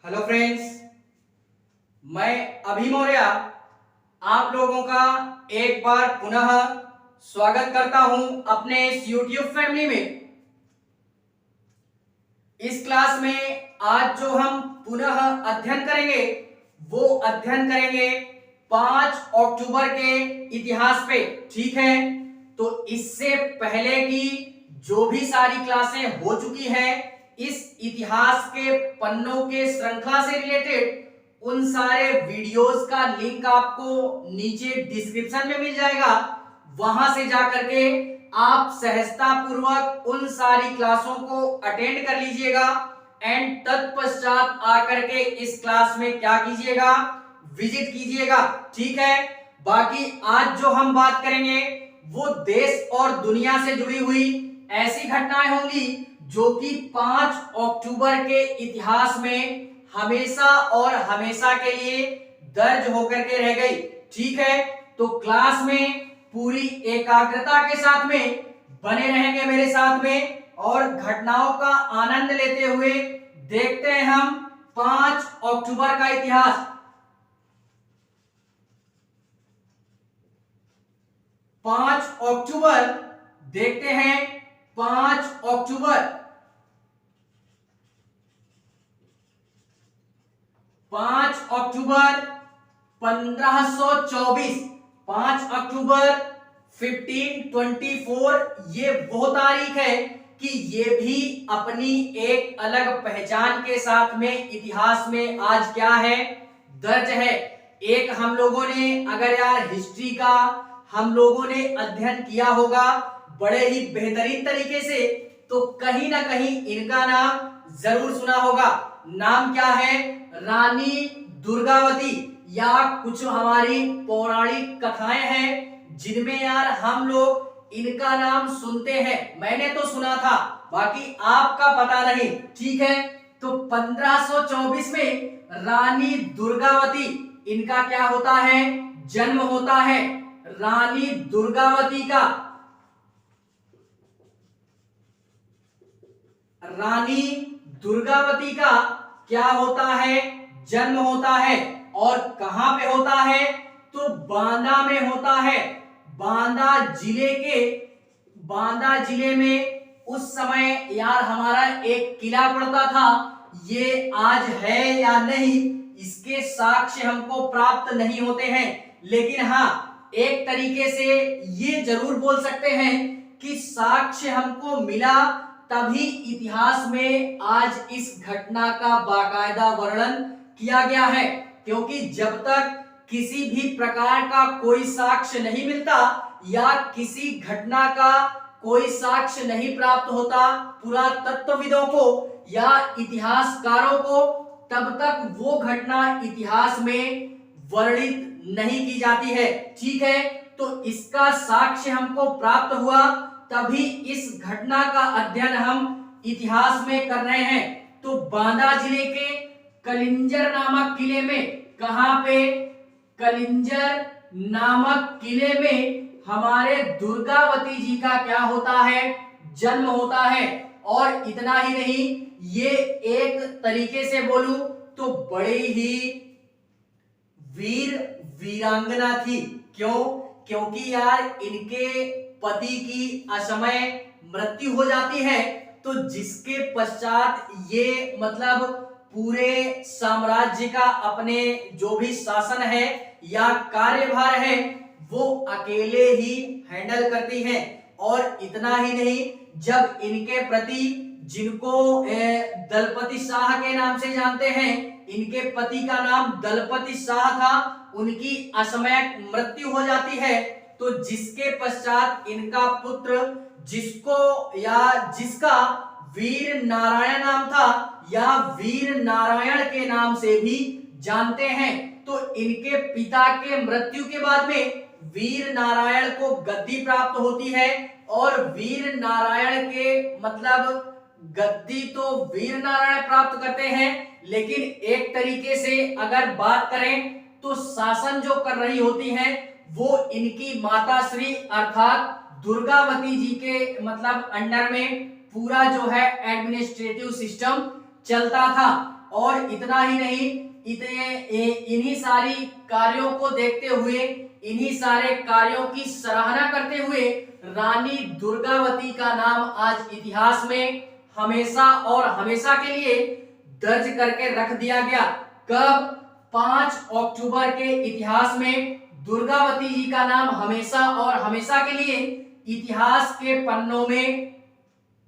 Hello friends, मैं अभी मौर्य आप लोगों का एक बार पुनः स्वागत करता हूं अपने इस YouTube फैमिली में। इस क्लास में आज जो हम पुनः अध्ययन करेंगे वो अध्ययन करेंगे 5 अक्टूबर के इतिहास पे। ठीक है, तो इससे पहले की जो भी सारी क्लासें हो चुकी हैं इस इतिहास के पन्नों के श्रृंखला से रिलेटेड उन सारे वीडियोस का लिंक आपको नीचे डिस्क्रिप्शन में मिल जाएगा। वहां से जाकर के आप सहजता पूर्वक उन सारी क्लासों को अटेंड कर लीजिएगा एंड तत्पश्चात आकर के इस क्लास में क्या कीजिएगा, विजिट कीजिएगा। ठीक है, बाकी आज जो हम बात करेंगे वो देश और दुनिया से जुड़ी हुई ऐसी घटनाएं होंगी जो कि 5 अक्टूबर के इतिहास में हमेशा और हमेशा के लिए दर्ज होकर के रह गई। ठीक है, तो क्लास में पूरी एकाग्रता के साथ में बने रहेंगे मेरे साथ में और घटनाओं का आनंद लेते हुए देखते हैं हम 5 अक्टूबर का इतिहास। 5 अक्टूबर देखते हैं। 5 अक्टूबर 5 अक्टूबर 1524, 5 अक्टूबर 1524 ये वो तारीख है कि ये भी अपनी एक अलग पहचान के साथ में इतिहास में आज क्या है, दर्ज है। एक हम लोगों ने अगर यार हिस्ट्री का हम लोगों ने अध्ययन किया होगा बड़े ही बेहतरीन तरीके से, तो कहीं ना कहीं इनका नाम जरूर सुना होगा। नाम क्या है? रानी दुर्गावती, या कुछ हमारी पौराणिक कथाएं हैं जिनमें यार हम लोग इनका नाम सुनते हैं। मैंने तो सुना था, बाकी आपका पता नहीं। ठीक है, तो 1524 में रानी दुर्गावती इनका क्या होता है, जन्म होता है। रानी दुर्गावती का रानी दुर्गावती का क्या होता है, जन्म होता है। और कहां पे होता है? तो बांदा में होता है। बांदा जिले में उस समय यार हमारा एक किला पड़ता था। ये आज है या नहीं इसके साक्ष्य हमको प्राप्त नहीं होते हैं, लेकिन हाँ एक तरीके से ये जरूर बोल सकते हैं कि साक्ष्य हमको मिला, तभी इतिहास में आज इस घटना का बाकायदा वर्णन किया गया है। क्योंकि जब तक किसी भी प्रकार का कोई साक्ष्य नहीं मिलता या किसी घटना का कोई साक्ष्य नहीं प्राप्त होता पुरातत्वविदों को या इतिहासकारों को, तब तक वो घटना इतिहास में वर्णित नहीं की जाती है। ठीक है, तो इसका साक्ष्य हमको प्राप्त हुआ, तभी इस घटना का अध्ययन हम इतिहास में कर रहे हैं। तो बांदा जिले के कलिंजर नामक किले में, कहां पे? कलिंजर नामक किले में हमारे दुर्गावती जी का क्या होता है, जन्म होता है। और इतना ही नहीं, ये एक तरीके से बोलूं तो बड़ी ही वीरांगना थी। क्यों? क्योंकि यार इनके पति की असमय मृत्यु हो जाती है, तो जिसके पश्चात ये मतलब पूरे साम्राज्य का अपने जो भी शासन है या कार्यभार है वो अकेले ही हैंडल करती हैं। और इतना ही नहीं, जब इनके प्रति, जिनको दलपति शाह के नाम से जानते हैं, इनके पति का नाम दलपति शाह था, उनकी असमय मृत्यु हो जाती है, तो जिसके पश्चात इनका पुत्र, जिसको या जिसका वीर नारायण नाम था या वीर नारायण के नाम से भी जानते हैं, तो इनके पिता के मृत्यु के बाद में वीर नारायण को गद्दी प्राप्त होती है। और वीर नारायण के मतलब गद्दी तो वीर नारायण प्राप्त करते हैं, लेकिन एक तरीके से अगर बात करें तो शासन जो कर रही होती है वो इनकी माता श्री अर्थात दुर्गावती जी के मतलब अंडर में पूरा जो है एडमिनिस्ट्रेटिव सिस्टम चलता था। और इतना ही नहीं, इन्हीं सारी कार्यों को देखते हुए, इन्हीं सारे कार्यों की सराहना करते हुए रानी दुर्गावती का नाम आज इतिहास में हमेशा और हमेशा के लिए दर्ज करके रख दिया गया। कब? 5 अक्टूबर के इतिहास में दुर्गावती जी का नाम हमेशा और हमेशा के लिए इतिहास के पन्नों में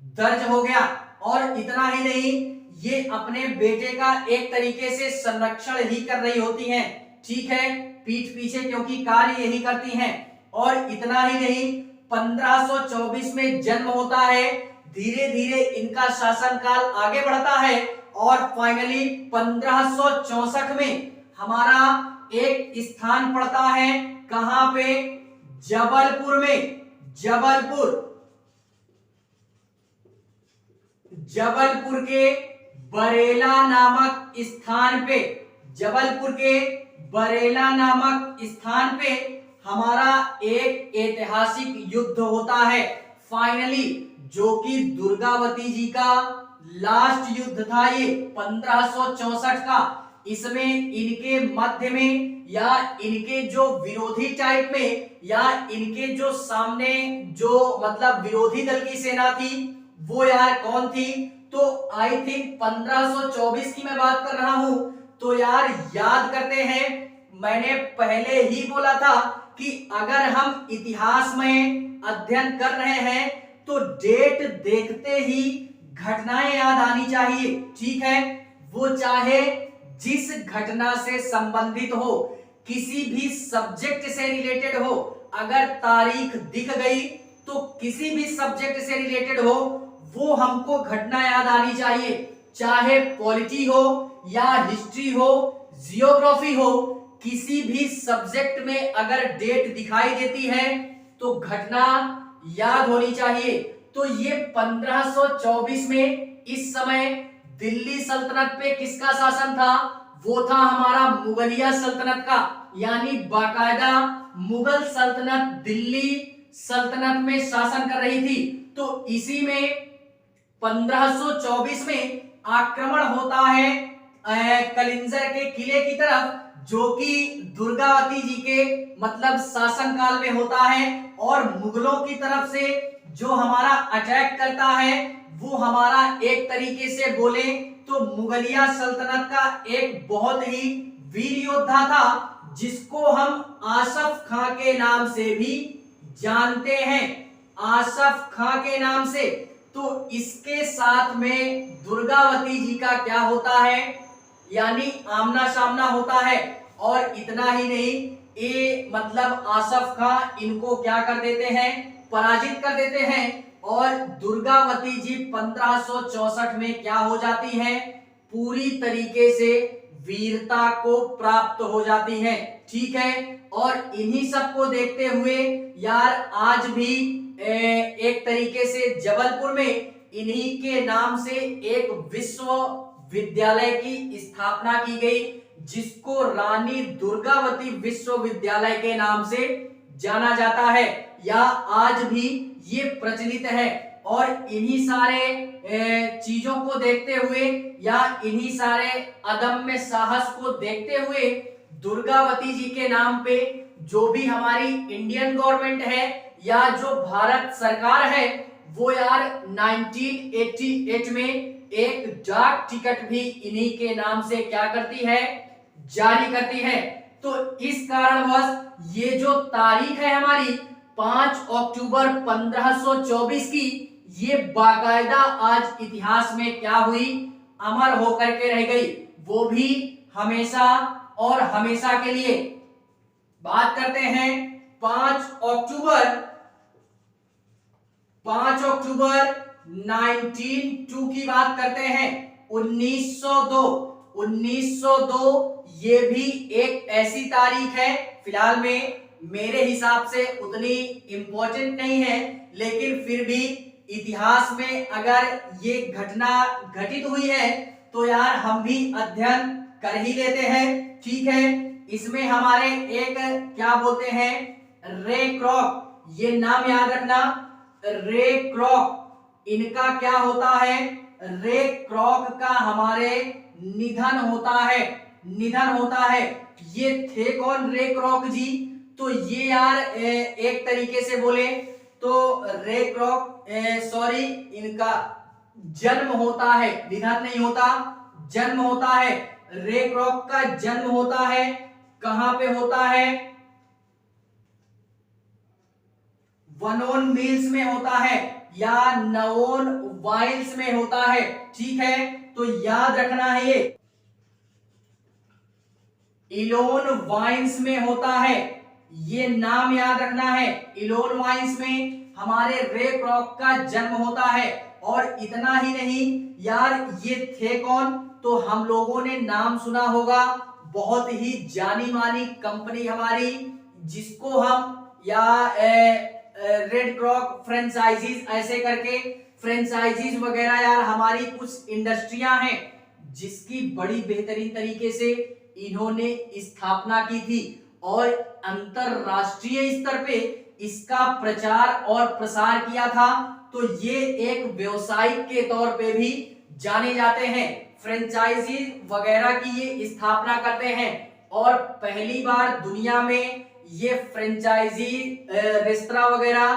दर्ज हो गया। और इतना ही नहीं, ये अपने बेटे का एक तरीके से संरक्षण ही कर रही होती हैं, ठीक है, पीठ पीछे, क्योंकि कार्य यही करती हैं। और इतना ही नहीं, 1524 में जन्म होता है, धीरे धीरे इनका शासनकाल आगे बढ़ता है और फाइनली 1564 में हमारा एक स्थान पड़ता है, कहां पे? जबलपुर में। जबलपुर के बरेला नामक स्थान पे, जबलपुर के बरेला नामक स्थान पे हमारा एक ऐतिहासिक युद्ध होता है फाइनली, जो कि दुर्गावती जी का लास्ट युद्ध था ये 1564 का। इसमें इनके मध्य में या इनके जो विरोधी टाइप में या इनके जो सामने जो मतलब विरोधी दल की सेना थी वो यार कौन थी? तो आई थिंक 1524 की मैं बात कर रहा हूं। तो यार याद करते हैं, मैंने पहले ही बोला था कि अगर हम इतिहास में अध्ययन कर रहे हैं तो डेट देखते ही घटनाएं याद आनी चाहिए, ठीक है, वो चाहे जिस घटना से संबंधित हो, किसी भी सब्जेक्ट से रिलेटेड हो। अगर तारीख दिख गई तो किसी भी सब्जेक्ट से रिलेटेड हो वो हमको घटना याद आनी चाहिए, चाहे पॉलिटी हो या हिस्ट्री हो, जियोग्राफी हो, किसी भी सब्जेक्ट में अगर डेट दिखाई देती है तो घटना याद होनी चाहिए। तो ये 1524 में इस समय दिल्ली सल्तनत पे किसका शासन था? वो था हमारा मुगलिया सल्तनत का, यानी बाकायदा मुगल सल्तनत दिल्ली सल्तनत में शासन कर रही थी। तो इसी में 1524 में आक्रमण होता है कलिंजर के किले की तरफ, जो कि दुर्गावती जी के मतलब शासनकाल में होता है। और मुगलों की तरफ से जो हमारा अटैक करता है वो हमारा एक तरीके से बोले तो मुगलिया सल्तनत का एक बहुत ही वीर योद्धा था, जिसको हम आसफ खां के नाम से भी जानते हैं, आसफ खां के नाम से। तो इसके साथ में दुर्गावती जी का क्या होता है, यानी आमना सामना होता है। और इतना ही नहीं, ये मतलब आसफ खां इनको क्या कर देते हैं? पराजित कर देते हैं। और दुर्गावती जी 1564 में क्या हो जाती हैं? पूरी तरीके से वीरता को प्राप्त हो जाती हैं, ठीक है। और इन्हीं सब को देखते हुए यार आज भी एक तरीके से जबलपुर में इन्हीं के नाम से एक विश्वविद्यालय की स्थापना की गई, जिसको रानी दुर्गावती विश्वविद्यालय के नाम से जाना जाता है, या आज भी ये प्रचलित है। और इन्हीं सारे चीजों को देखते हुए या इन्हीं सारे अदम्य साहस को देखते हुए दुर्गावती जी के नाम पे जो भी हमारी इंडियन गवर्नमेंट है या जो भारत सरकार है वो यार 1988 में एक डाक टिकट भी इन्हीं के नाम से क्या करती है? जारी करती है। तो इस कारणवश ये जो तारीख है हमारी 5 अक्टूबर 1524 की, ये बाकायदा आज इतिहास में क्या हुई? अमर होकर के रह गई, वो भी हमेशा और हमेशा के लिए। बात करते हैं 5 अक्टूबर 1902 की बात करते हैं। 1902 ये भी एक ऐसी तारीख है, फिलहाल में मेरे हिसाब से उतनी इंपॉर्टेंट नहीं है, लेकिन फिर भी इतिहास में अगर ये घटना घटित हुई है तो यार हम भी अध्ययन कर ही लेते हैं, ठीक है। इसमें हमारे एक क्या बोलते हैं? रे क्रॉक, ये नाम याद रखना, रे क्रॉक, इनका क्या होता है? रे क्रॉक का हमारे निधन होता है, निधन होता है। ये थे कौन? रे क्रॉक जी। तो ये यार एक तरीके से बोले तो रे क्रॉक सॉरी इनका जन्म होता है, निधन नहीं होता, जन्म होता है। रे क्रॉक का जन्म होता है, कहां पे होता है? वनोन मिल्स में होता है या नवोन वाइल्स में होता है। ठीक है, तो याद रखना है ये इलोन वाइन्स में होता है, ये नाम याद रखना है। इलोन वाइन्स में हमारे रे क्रॉक का जन्म होता है। और इतना ही नहीं यार, ये थे कौन? तो हम लोगों ने नाम सुना होगा, बहुत ही जानी मानी कंपनी हमारी, जिसको हम या रेड क्रॉक फ्रेंचाइजीज ऐसे करके फ्रेंचाइजीज वगैरह यार हमारी कुछ इंडस्ट्रियां हैं जिसकी बड़ी बेहतरीन तरीके से इन्होंने स्थापना की थी और अंतरराष्ट्रीय स्तर पे इसका प्रचार और प्रसार किया था। तो ये एक व्यवसायिक के तौर पे भी जाने जाते हैं, फ्रेंचाइजी वगैरह की ये स्थापना करते हैं। और पहली बार दुनिया में ये फ्रेंचाइजी रेस्तरां वगैरह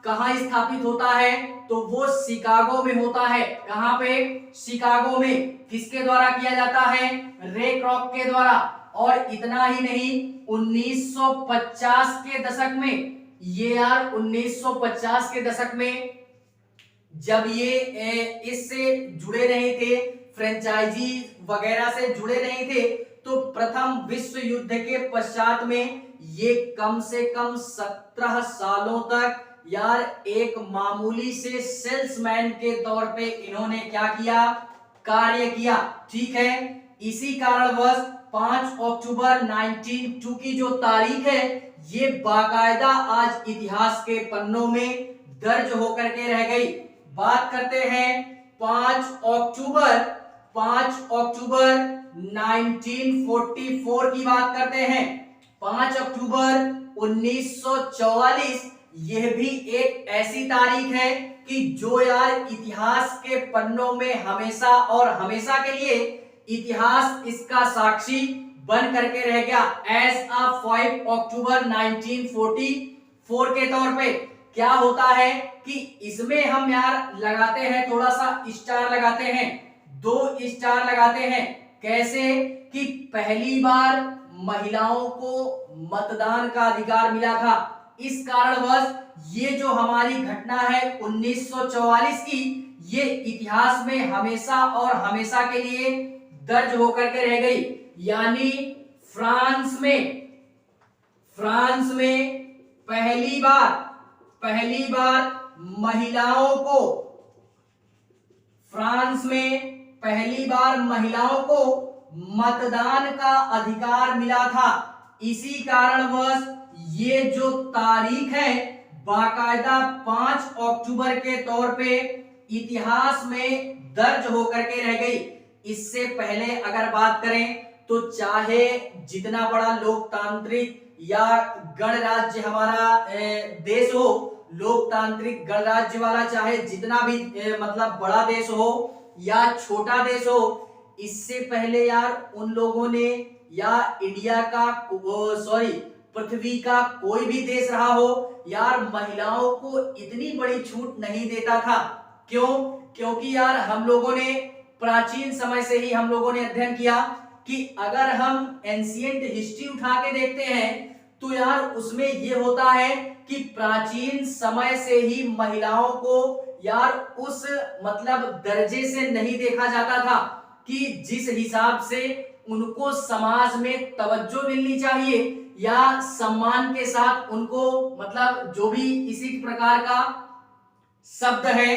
कहां स्थापित होता है? तो वो शिकागो में होता है। कहां पे? शिकागो में। किसके द्वारा किया जाता है? रे क्रॉक के द्वारा। और इतना ही नहीं, 1950 के दशक में, ये यार 1950 के दशक में जब ये इससे जुड़े नहीं थे, फ्रेंचाइजी वगैरह से जुड़े नहीं थे, तो प्रथम विश्व युद्ध के पश्चात में ये कम से कम 17 सालों तक यार एक मामूली से सेल्समैन के तौर पे इन्होंने क्या किया? कार्य किया। ठीक है, इसी कारणवश 5 अक्टूबर 1902 की जो तारीख है, ये बाकायदा आज इतिहास के पन्नों में दर्ज होकर के रह गई। बात करते हैं 5 अक्टूबर 1944 की बात करते हैं। 5 अक्टूबर 1944 यह भी एक ऐसी तारीख है कि जो यार इतिहास के पन्नों में हमेशा और हमेशा के लिए इतिहास इसका साक्षी बन करके रह गया। एज अ 5 अक्टूबर 1944 के तौर पे क्या होता है कि इसमें हम यार लगाते हैं, थोड़ा सा स्टार लगाते हैं, 2 स्टार लगाते हैं। कैसे? कि पहली बार महिलाओं को मतदान का अधिकार मिला था। इस कारणवश ये जो हमारी घटना है 1944 की, ये इतिहास में हमेशा और हमेशा के लिए दर्ज होकर के रह गई। यानी फ्रांस में पहली बार महिलाओं को मतदान का अधिकार मिला था। इसी कारणवश ये जो तारीख है बाकायदा 5 अक्टूबर के तौर पे इतिहास में दर्ज होकर के रह गई। इससे पहले अगर बात करें तो चाहे जितना बड़ा लोकतांत्रिक या गणराज्य हमारा देश हो, लोकतांत्रिक गणराज्य वाला चाहे जितना भी मतलब बड़ा देश हो या छोटा देश हो, इससे पहले यार उन लोगों ने या इंडिया का पृथ्वी का कोई भी देश रहा हो यार, महिलाओं को इतनी बड़ी छूट नहीं देता था। क्यों? क्योंकि यार हम लोगों ने प्राचीन समय से ही हम लोगों ने अध्ययन किया कि अगर हम एंशिएंट हिस्ट्री उठा के देखते हैं तो यार उसमें ये होता है कि प्राचीन समय से ही महिलाओं को यार उस मतलब दर्जे से नहीं देखा जाता था कि जिस हिसाब से उनको समाज में तवज्जो मिलनी चाहिए या सम्मान के साथ उनको मतलब जो भी इसी प्रकार का शब्द है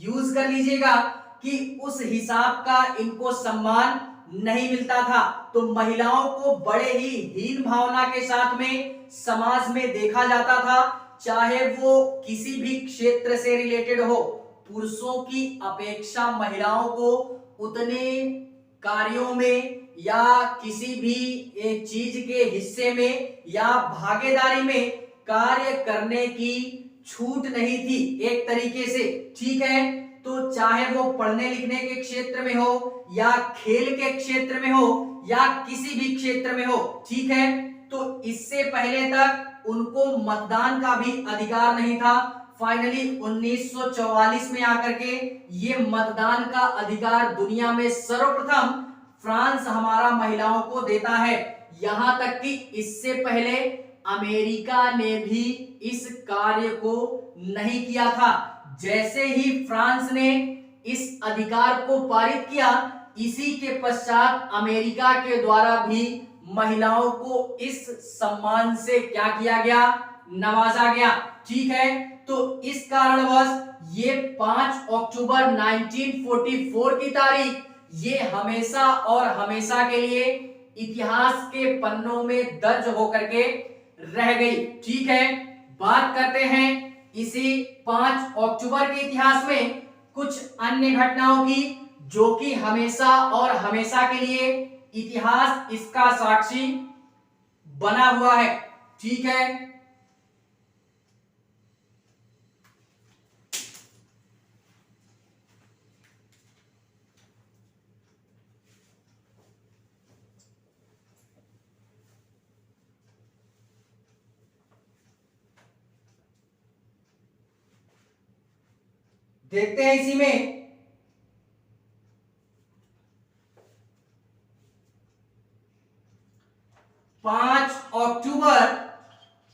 यूज कर लीजिएगा कि उस हिसाब का इनको सम्मान नहीं मिलता था। तो महिलाओं को बड़े ही हीन भावना के साथ में समाज में देखा जाता था, चाहे वो किसी भी क्षेत्र से रिलेटेड हो। पुरुषों की अपेक्षा महिलाओं को उतने कार्यों में या किसी भी एक चीज के हिस्से में या भागीदारी में कार्य करने की छूट नहीं थी एक तरीके से। ठीक है, तो चाहे वो पढ़ने लिखने के क्षेत्र में हो या खेल के क्षेत्र में हो या किसी भी क्षेत्र में हो, ठीक है, तो इससे पहले तक उनको मतदान का भी अधिकार नहीं था। फाइनली 1944 में आकर के ये मतदान का अधिकार दुनिया में सर्वप्रथम फ्रांस हमारा महिलाओं को देता है। यहां तक कि इससे पहले अमेरिका ने भी इस कार्य को नहीं किया था। जैसे ही फ्रांस ने इस अधिकार को पारित किया, इसी के पश्चात अमेरिका के द्वारा भी महिलाओं को इस सम्मान से क्या किया गया, नवाजा गया, ठीक है। तो इस कारणवश ये 5 अक्टूबर 1944 की तारीख ये हमेशा और हमेशा के लिए इतिहास के पन्नों में दर्ज होकर के रह गई, ठीक है। बात करते हैं इसी 5 अक्टूबर के इतिहास में कुछ अन्य घटनाओं की, जो कि हमेशा और हमेशा के लिए इतिहास इसका साक्षी बना हुआ है, ठीक है। देखते हैं इसी में 5 अक्टूबर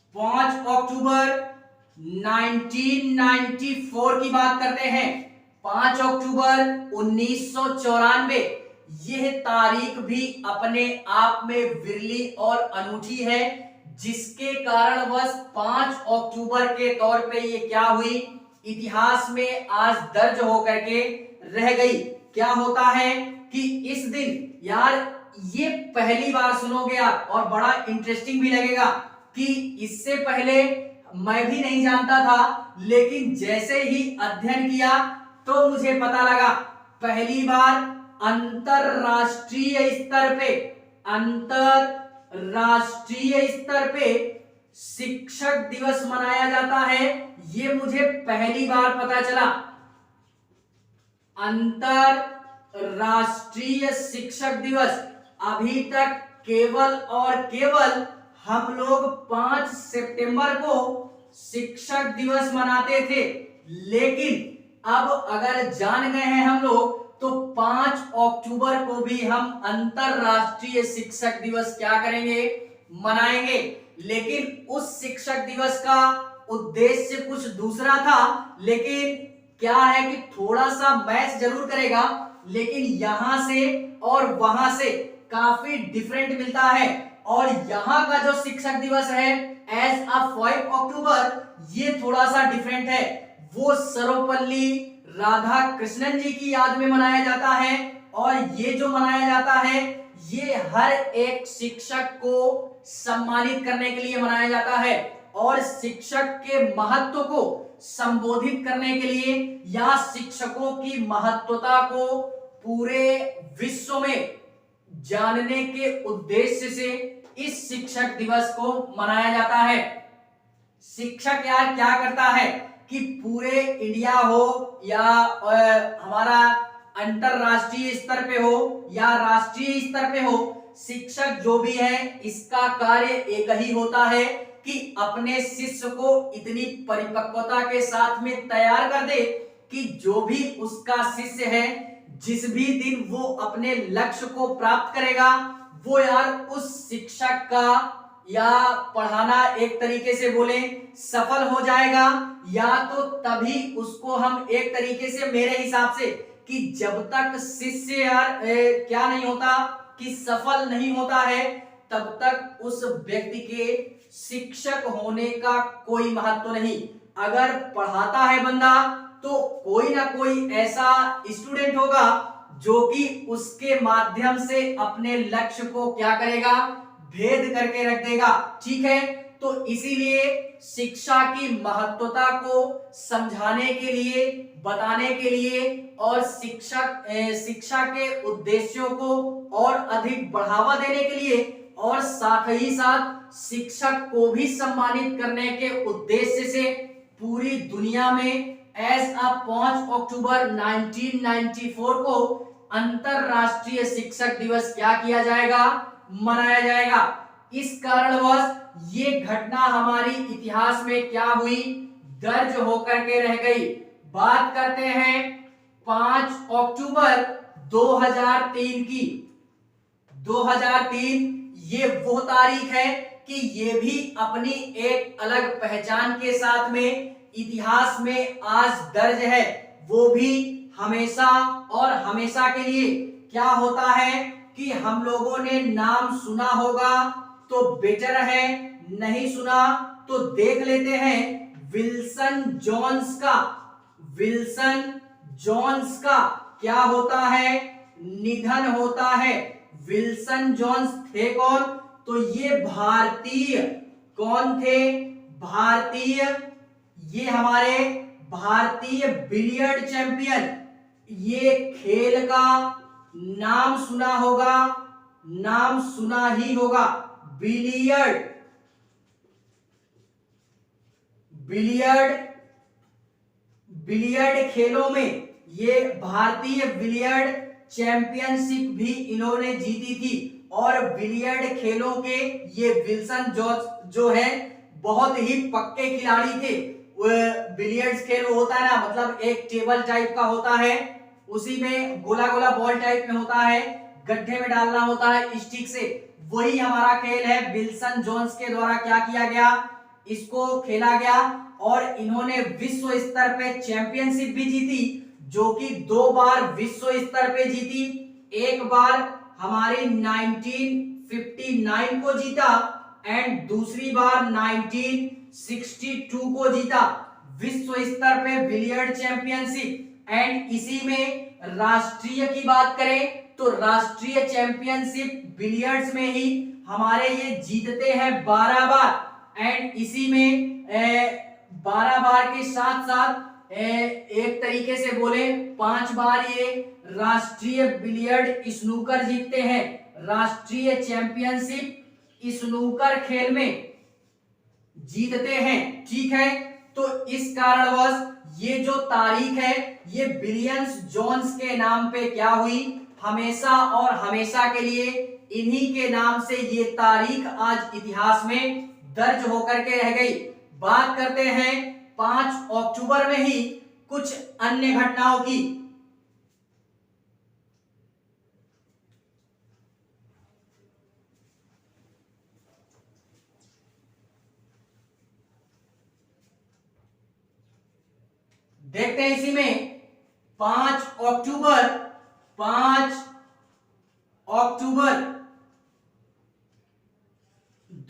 1994 की बात करते हैं। 5 अक्टूबर 1994 यह तारीख भी अपने आप में विरली और अनूठी है, जिसके कारणवश 5 अक्टूबर के तौर पे ये क्या हुई, इतिहास में आज दर्ज होकर के रह गई। क्या होता है कि इस दिन, यार ये पहली बार सुनोगे आप और बड़ा इंटरेस्टिंग भी लगेगा कि इससे पहले मैं भी नहीं जानता था, लेकिन जैसे ही अध्ययन किया तो मुझे पता लगा पहली बार अंतरराष्ट्रीय स्तर पे शिक्षक दिवस मनाया जाता है। ये मुझे पहली बार पता चला। अंतरराष्ट्रीय शिक्षक दिवस, अभी तक केवल और केवल हम लोग 5 सितंबर को शिक्षक दिवस मनाते थे, लेकिन अब अगर जान गए हैं हम लोग तो 5 अक्टूबर को भी हम अंतरराष्ट्रीय शिक्षक दिवस क्या करेंगे, मनाएंगे। लेकिन उस शिक्षक दिवस का उद्देश्य कुछ दूसरा था, लेकिन क्या है कि थोड़ा सा मैच जरूर करेगा, लेकिन यहां से और वहां से काफी डिफरेंट मिलता है। और यहाँ का जो शिक्षक दिवस है एज अ 5 अक्टूबर, ये थोड़ा सा डिफरेंट है। वो सर्वपल्ली राधाकृष्णन जी की याद में मनाया जाता है, और ये जो मनाया जाता है ये हर एक शिक्षक को सम्मानित करने के लिए मनाया जाता है, और शिक्षक के महत्व को संबोधित करने के लिए या शिक्षकों की महत्वता को पूरे विश्व में जानने के उद्देश्य से इस शिक्षक दिवस को मनाया जाता है। शिक्षक यार क्या करता है कि पूरे इंडिया हो या हमारा अंतरराष्ट्रीय स्तर पे हो या राष्ट्रीय स्तर पे हो, शिक्षक जो भी है इसका कार्य एक ही होता है कि अपने शिष्य को इतनी परिपक्वता के साथ में तैयार कर दे कि जो भी उसका शिष्य है, जिस भी दिन वो अपने लक्ष्य को प्राप्त करेगा, वो यार उस शिक्षक का या पढ़ाना एक तरीके से बोले सफल हो जाएगा, या तो तभी उसको हम एक तरीके से, मेरे हिसाब से, कि जब तक शिष्य यार क्या नहीं होता कि सफल नहीं होता है, तब तक उस व्यक्ति के शिक्षक होने का कोई महत्व नहीं। अगर पढ़ाता है बंदा तो कोई ना कोई ऐसा स्टूडेंट होगा जो कि उसके माध्यम से अपने लक्ष्य को क्या करेगा, भेद करके रख देगा, ठीक है। तो इसीलिए शिक्षा की महत्वता को समझाने के लिए, बताने के लिए और शिक्षा के उद्देश्यों को और अधिक बढ़ावा देने के लिए और साथ ही साथ शिक्षक को भी सम्मानित करने के उद्देश्य से पूरी दुनिया में एज अ 5 अक्टूबर 1994 को अंतरराष्ट्रीय शिक्षक दिवस क्या किया जाएगा, मनाया जाएगा। इस कारणवश ये घटना हमारी इतिहास में क्या हुई, दर्ज होकर के रह गई। बात करते हैं 5 अक्टूबर 2003 की। 2003 ये वो तारीख है कि ये भी अपनी एक अलग पहचान के साथ में इतिहास में आज दर्ज है। वो भी हमेशा और हमेशा के लिए क्या होता है कि हम लोगों ने नाम सुना होगा तो बेटर है, नहीं सुना तो देख लेते हैं। विल्सन जोन्स का, विल्सन जोन्स का क्या होता है, निधन होता है। विल्सन जोन्स थे कौन, तो ये भारतीय, कौन थे, भारतीय, ये हमारे भारतीय बिलियर्ड चैंपियन। ये खेल का नाम सुना होगा, नाम सुना ही होगा, बिलियर्ड, बिलियर्ड, बिलियर्ड खेलों में ये भारतीय बिलियर्ड चैंपियनशिप भी इन्होंने जीती थी। और बिलियर्ड खेलों के ये विल्सन जॉर्ज जो है बहुत ही पक्के खिलाड़ी थे। बिलियर्ड्स खेल होता है ना, मतलब एक टेबल टाइप का होता है, उसी में गोला गोला बॉल टाइप में होता है, गड्ढे में डालना होता है स्टिक से, वही हमारा खेल है। विल्सन जोन्स के द्वारा क्या किया गया, इसको खेला गया और इन्होंने विश्व स्तर पे चैंपियनशिप भी जीती, जो कि 2 बार विश्व स्तर पे जीती। एक बार हमारे 1959 को जीता एंड दूसरी बार 1962 को जीता विश्व स्तर पे बिलियर्ड चैंपियनशिप। एंड इसी में राष्ट्रीय की बात करें तो राष्ट्रीय चैंपियनशिप बिलियर्ड्स में ही हमारे ये जीतते हैं 12 बार। एंड इसी में 12 बार के साथ साथ एक तरीके से बोले 5 बार ये राष्ट्रीय बिलियर्ड स्नूकर जीतते हैं, राष्ट्रीय चैंपियनशिप स्नूकर खेल में जीतते हैं। ठीक है, तो इस कारणवश ये जो तारीख है ये विलियम जोन्स के नाम पे क्या हुई, हमेशा और हमेशा के लिए इन्हीं के नाम से ये तारीख आज इतिहास में दर्ज होकर के रह गई। बात करते हैं 5 अक्टूबर में ही कुछ अन्य घटनाओं की। देखते हैं इसी में 5 अक्टूबर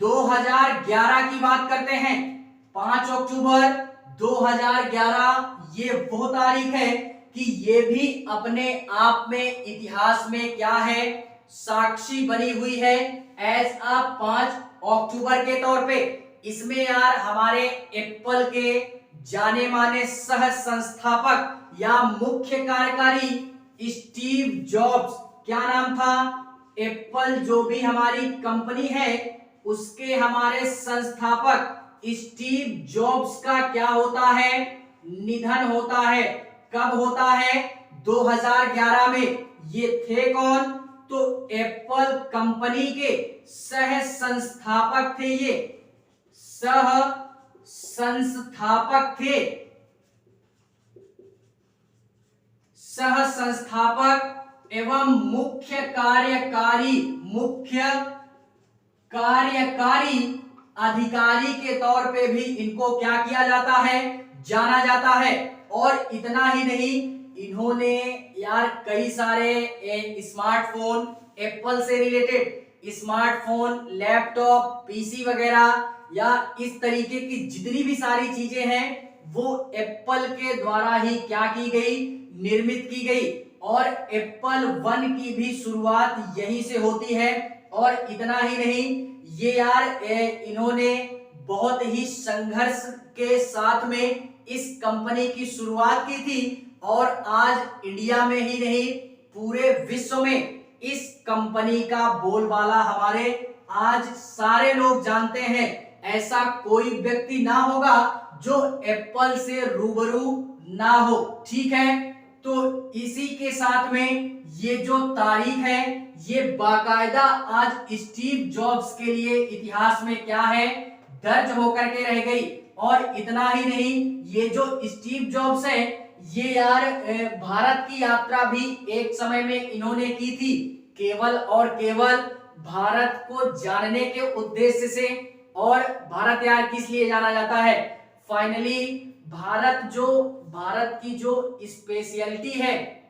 2011 की बात करते हैं। 5 अक्टूबर 2011 ये वो तारीख है कि ये भी अपने आप में इतिहास में क्या है, साक्षी बनी हुई है एज अ 5 अक्टूबर के तौर पे। इसमें यार हमारे एप्पल के जाने माने सह संस्थापक या मुख्य कार्यकारी स्टीव जॉब्स, क्या नाम था, एप्पल जो भी हमारी कंपनी है उसके हमारे संस्थापक स्टीव जॉब्स का क्या होता है, निधन होता है। कब होता है, 2011 में। ये थे कौन, तो एप्पल कंपनी के सह संस्थापक थे, ये सह संस्थापक थे, सह संस्थापक एवं मुख्य कार्यकारी अधिकारी के तौर पे भी इनको क्या किया जाता है, जाना जाता है। और इतना ही नहीं, इन्होंने यार कई सारे स्मार्टफोन एप्पल से रिलेटेड स्मार्टफोन, लैपटॉप, पीसी वगैरह या इस तरीके की जितनी भी सारी चीजें हैं वो एप्पल के द्वारा ही क्या की गई, निर्मित की गई। और एप्पल 1 की भी शुरुआत यहीं से होती है। और इतना ही नहीं, ये यार इन्होंने बहुत ही संघर्ष के साथ में इस कंपनी की शुरुआत की थी। और आज इंडिया में ही नहीं पूरे विश्व में इस कंपनी का बोलबाला हमारे आज सारे लोग जानते हैं। ऐसा कोई व्यक्ति ना होगा जो एप्पल से रूबरू ना हो। ठीक है, तो इसी के साथ में ये जो तारीख है ये बाकायदा आज स्टीव जॉब्स के लिए इतिहास में क्या है, दर्ज होकर के रह गई। और इतना ही नहीं, ये जो स्टीव जॉब्स है ये यार भारत की यात्रा भी एक समय में इन्होंने की थी, केवल और केवल भारत को जानने के उद्देश्य से। और भारत यार किस लिए जाना जाता है, फाइनली भारत की जो स्पेशलिटी है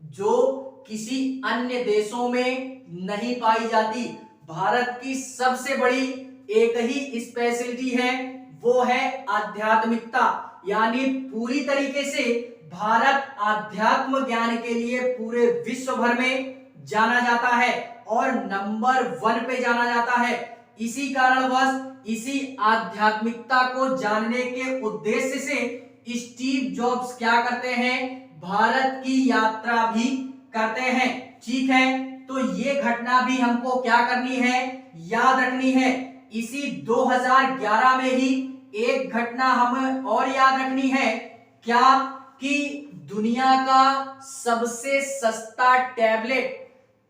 जो किसी अन्य देशों में नहीं पाई जाती, भारत की सबसे बड़ी एक ही स्पेशलिटी है, वो है आध्यात्मिकता। यानी पूरी तरीके से भारत आध्यात्म ज्ञान के लिए पूरे विश्व भर में जाना जाता है और नंबर 1 पे जाना जाता है। इसी कारणवश इसी आध्यात्मिकता को जानने के उद्देश्य से स्टीव जॉब्स क्या करते हैं, भारत की यात्रा भी करते हैं। ठीक है, तो ये घटना भी हमको क्या करनी है, याद रखनी है। इसी 2011 में ही एक घटना हमें और याद रखनी है, क्या कि दुनिया का सबसे सस्ता टैबलेट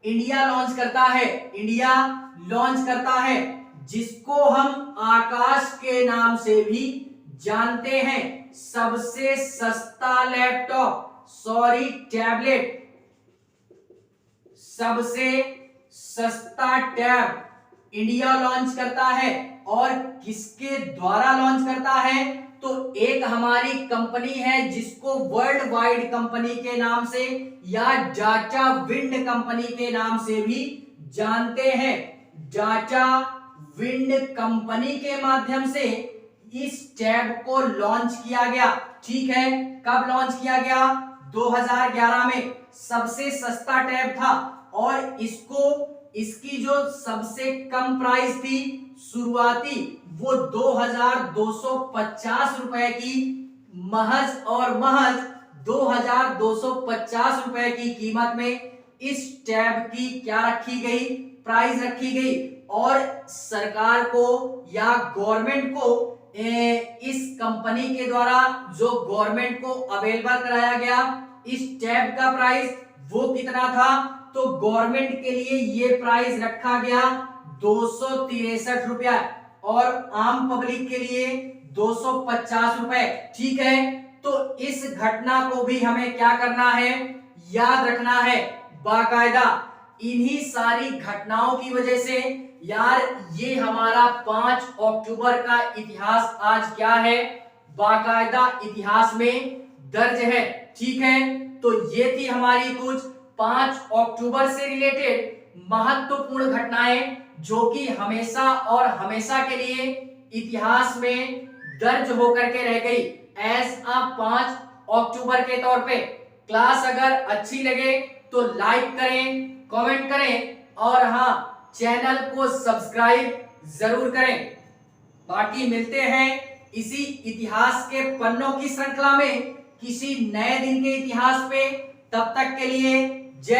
इंडिया लॉन्च करता है, जिसको हम आकाश के नाम से भी जानते हैं। सबसे सस्ता लैपटॉप, सॉरी टैबलेट, सबसे सस्ता टैब इंडिया लॉन्च करता है। और किसके द्वारा लॉन्च करता है, तो एक हमारी कंपनी है जिसको वर्ल्ड वाइड कंपनी के नाम से या डाटा विंड कंपनी के नाम से भी जानते हैं। डाटा विंड कंपनी के माध्यम से इस टैब को लॉन्च किया गया। ठीक है, कब लॉन्च किया गया, 2011 में। सबसे सस्ता टैब था और इसकी जो सबसे कम प्राइस थी शुरुआती, वो 2250 रुपए की, महज और महज 2250 रुपए की कीमत में इस टैब की क्या रखी गई, प्राइस रखी गई। और सरकार को या गवर्नमेंट को इस कंपनी के द्वारा जो गवर्नमेंट को अवेलेबल कराया गया इस टैब का प्राइस वो कितना था, तो गवर्नमेंट के लिए ये प्राइस रखा गया 263 रुपया और आम पब्लिक के लिए 250 रुपए। ठीक है, तो इस घटना को भी हमें क्या करना है, याद रखना है बाकायदा। इन्हीं सारी घटनाओं की वजह से यार ये हमारा 5 अक्टूबर का इतिहास आज क्या है, बाकायदा इतिहास में दर्ज है। ठीक है, तो ये थी हमारी कुछ 5 अक्टूबर से रिलेटेड महत्वपूर्ण घटनाएं जो कि हमेशा और हमेशा के लिए इतिहास में दर्ज होकर के रह गई एज अ 5 अक्टूबर के तौर पे। क्लास अगर अच्छी लगे तो लाइक करें, कमेंट करें और हाँ, चैनल को सब्सक्राइब जरूर करें। बाकी मिलते हैं इसी इतिहास के पन्नों की श्रृंखला में किसी नए दिन के इतिहास पे। तब तक के लिए जय